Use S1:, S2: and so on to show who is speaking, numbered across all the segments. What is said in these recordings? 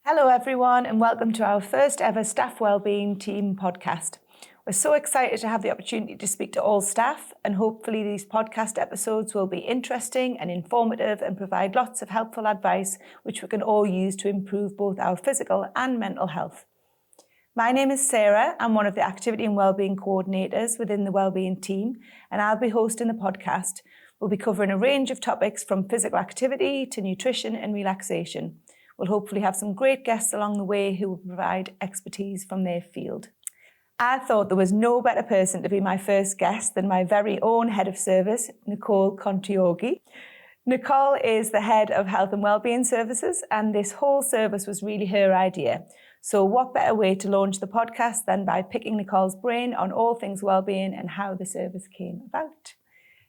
S1: Hello everyone and welcome to our first ever Staff Wellbeing Team podcast. We're so excited to have the opportunity to speak to all staff, and hopefully these podcast episodes will be interesting and informative and provide lots of helpful advice which we can all use to improve both our physical and mental health. My name is Sarah. I'm one of the activity and wellbeing coordinators within the wellbeing team, and I'll be hosting the podcast. We'll be covering a range of topics from physical activity to nutrition and relaxation. We'll hopefully have some great guests along the way who will provide expertise from their field. I thought there was no better person to be my first guest than my very own head of service, Nicole Contogiorgi. Nicole is the head of health and wellbeing services, and this whole service was really her idea. So what better way to launch the podcast than by picking Nicole's brain on all things wellbeing and how the service came about.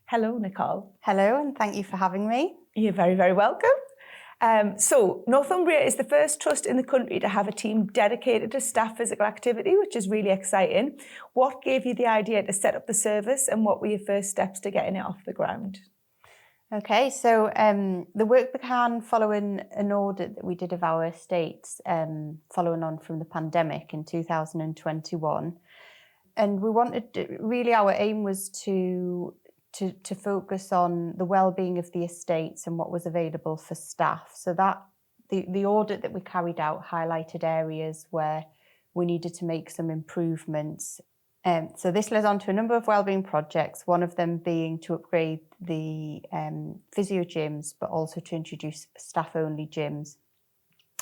S1: Hello, Nicole.
S2: Hello, and thank you for having me.
S1: You're very, very welcome. So Northumbria is the first trust in the country to have a team dedicated to staff physical activity, which is really exciting. What gave you the idea to set up the service, and what were your first steps to getting it off the ground?
S2: Okay, so the work began following an audit that we did of our estates, following on from the pandemic in 2021. And we wanted, really our aim was to focus on the well-being of the estates and what was available for staff. So that the audit that we carried out highlighted areas where we needed to make some improvements. So this led on to a number of wellbeing projects, one of them being to upgrade the physio gyms, but also to introduce staff-only gyms.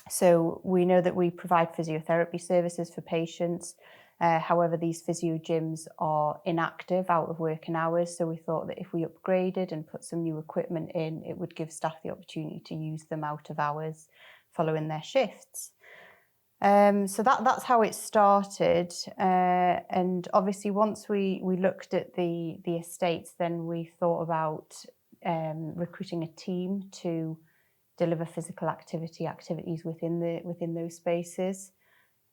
S2: So we know that we provide physiotherapy services for patients. However, these physio gyms are inactive out of working hours, so we thought that if we upgraded and put some new equipment in, it would give staff the opportunity to use them out of hours following their shifts. So that's how it started, and obviously once we looked at the estates, then we thought about recruiting a team to deliver physical activities within those spaces.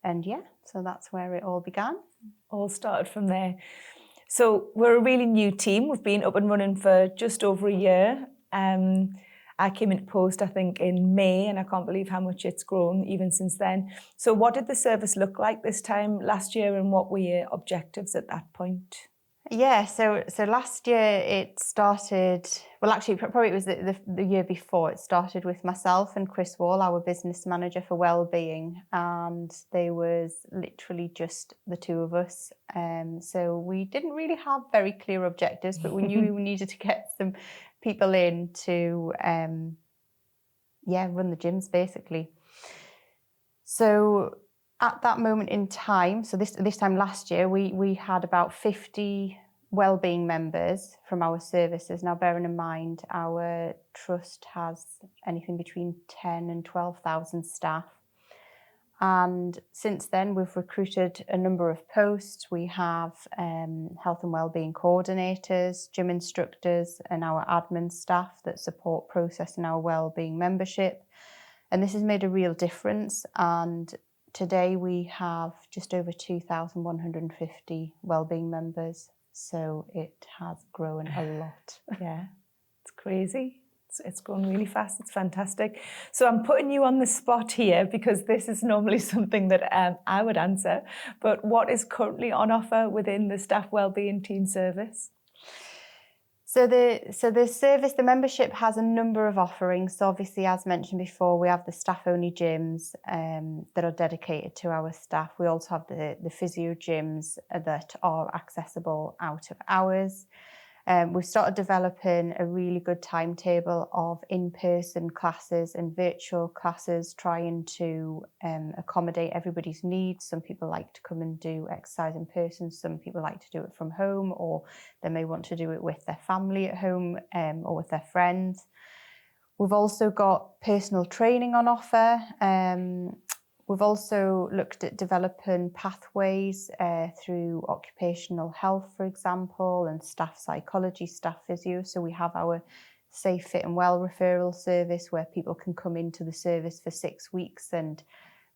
S2: And yeah, so that's where it all began.
S1: All started from there. So we're a really new team. We've been up and running for just over a year. I came into post, I think, in May, and I can't believe how much it's grown even since then. So what did the service look like this time last year, and what were your objectives at that point?
S2: Yeah, so last year it started, well actually probably it was the year before, it started with myself and Chris Wall, our business manager for wellbeing, and there was literally just the two of us. So we didn't really have very clear objectives, but we knew we needed to get some people in to run the gyms basically. So at that moment in time, so this time last year, we had about 50 wellbeing members from our services. Now, bearing in mind, our trust has anything between 10 and 12,000 staff. And since then, we've recruited a number of posts. We have health and wellbeing coordinators, gym instructors, and our admin staff that support processing our wellbeing membership. And this has made a real difference. And today we have just over 2,150 wellbeing members, so it has grown a lot.
S1: Yeah, it's crazy. It's grown really fast. It's fantastic. So I'm putting you on the spot here because this is normally something that I would answer. But what is currently on offer within the staff wellbeing team service?
S2: So the service, the membership has a number of offerings. So obviously, as mentioned before, we have the staff-only gyms that are dedicated to our staff. We also have the physio gyms that are accessible out of hours. We've started developing a really good timetable of in-person classes and virtual classes, trying to accommodate everybody's needs. Some people like to come and do exercise in person. Some people like to do it from home, or they may want to do it with their family at home or with their friends. We've also got personal training on offer. We've also looked at developing pathways through occupational health, for example, and staff psychology, staff physio. So we have our Safe, Fit and Well referral service where people can come into the service for 6 weeks and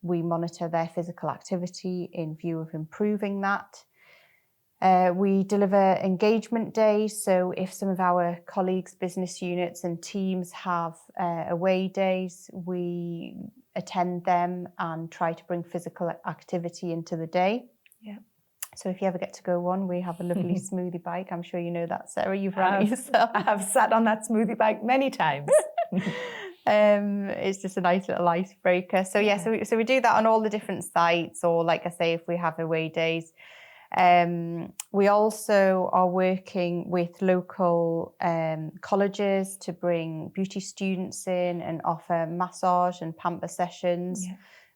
S2: we monitor their physical activity in view of improving that. We deliver engagement days, so if some of our colleagues, business units and teams have away days, we attend them and try to bring physical activity into the day.
S1: Yeah.
S2: So if you ever get to go one, we have a lovely smoothie bike. I'm sure you know that, Sarah. You've run it yourself.
S1: I have sat on that smoothie bike many times.
S2: It's just a nice little icebreaker. So yeah, so we do that on all the different sites, or like I say, if we have away days. We also are working with local colleges to bring beauty students in and offer massage and pamper sessions,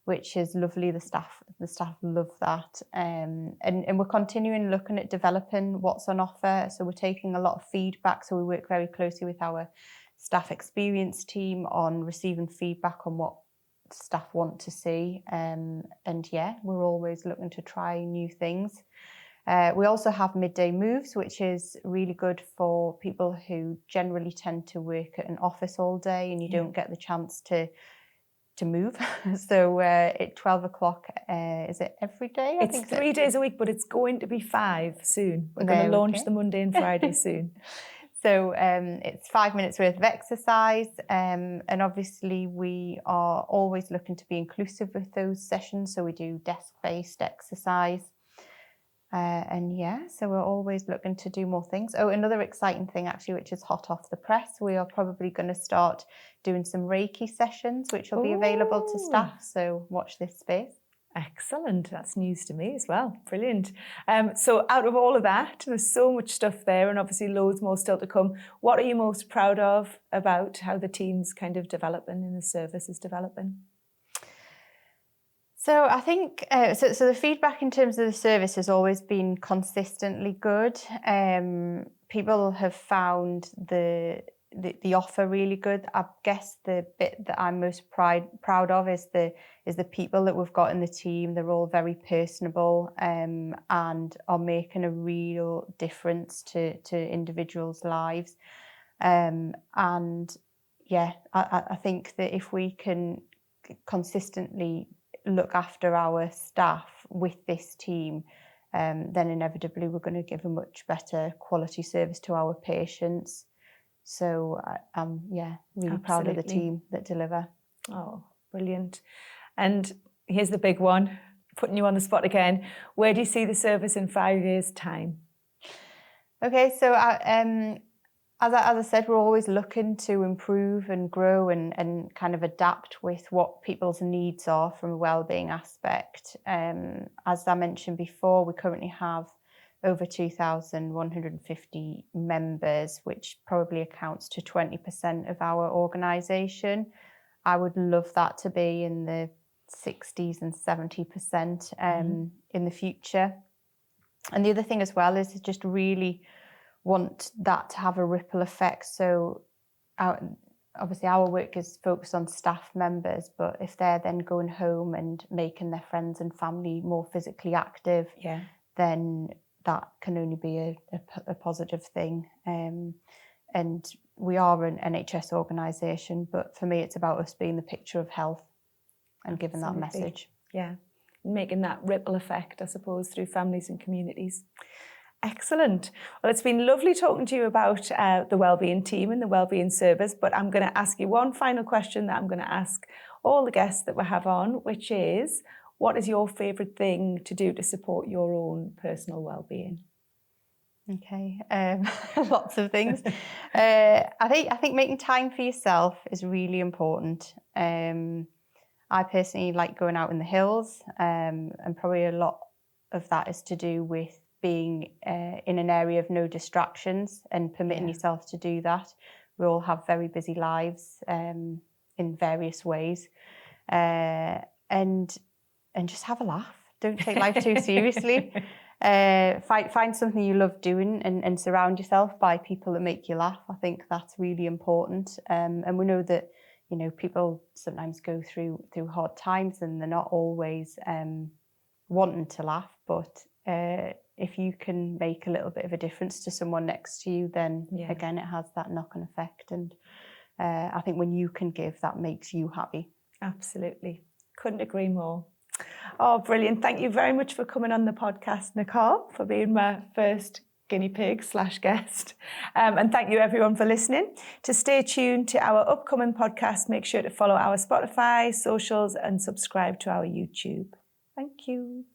S2: which is lovely. The staff love that, and we're continuing looking at developing what's on offer. So we're taking a lot of feedback. So we work very closely with our staff experience team on receiving feedback on what staff want to see, and yeah, we're always looking to try new things. We also have midday moves, which is really good for people who generally tend to work at an office all day and you don't get the chance to move. So at 12 o'clock, is it every day?
S1: It's 3 days a week, but it's going to be 5 soon. We're going to launch the Monday and Friday soon.
S2: So it's 5 minutes worth of exercise, and obviously we are always looking to be inclusive with those sessions. So we do desk-based exercise. And yeah, so we're always looking to do more things. Oh, another exciting thing actually, which is hot off the press, we are probably going to start doing some Reiki sessions, which will be available to staff. So watch this space.
S1: Excellent. That's news to me as well. Brilliant. So out of all of that, there's so much stuff there and obviously loads more still to come. What are you most proud of about how the team's kind of developing and the service is developing?
S2: So I think, so the feedback in terms of the service has always been consistently good. People have found the offer really good. I guess the bit that I'm most proud of is the people that we've got in the team. They're all very personable, and are making a real difference to individuals' lives. And yeah, I think that if we can consistently look after our staff with this team, then inevitably we're going to give a much better quality service to our patients. So I'm really proud of the team that deliver.
S1: Oh, brilliant. And here's the big one, putting you on the spot again. Where do you see the service in 5 years' time?
S2: Okay, so as I said, we're always looking to improve and grow and kind of adapt with what people's needs are from a wellbeing aspect. As I mentioned before, we currently have over 2,150 members, which probably accounts to 20% of our organisation. I would love that to be in the 60s and 70% in the future. And the other thing as well is just really want that to have a ripple effect. So obviously our work is focused on staff members, but if they're then going home and making their friends and family more physically active, then that can only be a positive thing. And we are an NHS organisation, but for me it's about us being the picture of health and giving that message.
S1: Yeah, making that ripple effect, I suppose, through families and communities. Excellent. Well, it's been lovely talking to you about the wellbeing team and the wellbeing service, but I'm going to ask you one final question that I'm going to ask all the guests that we have on, which is, what is your favourite thing to do to support your own personal wellbeing?
S2: Okay, lots of things. I think making time for yourself is really important. I personally like going out in the hills, and probably a lot of that is to do with being in an area of no distractions and permitting yourself to do that. We all have very busy lives in various ways, and just have a laugh. Don't take life too seriously. Find something you love doing and surround yourself by people that make you laugh. I think that's really important. And we know that, you know, people sometimes go through hard times and they're not always wanting to laugh, but if you can make a little bit of a difference to someone next to you, then again, it has that knock-on effect. And I think when you can give, that makes you happy.
S1: Absolutely. Couldn't agree more. Oh, brilliant. Thank you very much for coming on the podcast, Nicole, for being my first guinea pig / guest. And thank you everyone for listening. To stay tuned to our upcoming podcast, make sure to follow our Spotify, socials, and subscribe to our YouTube. Thank you.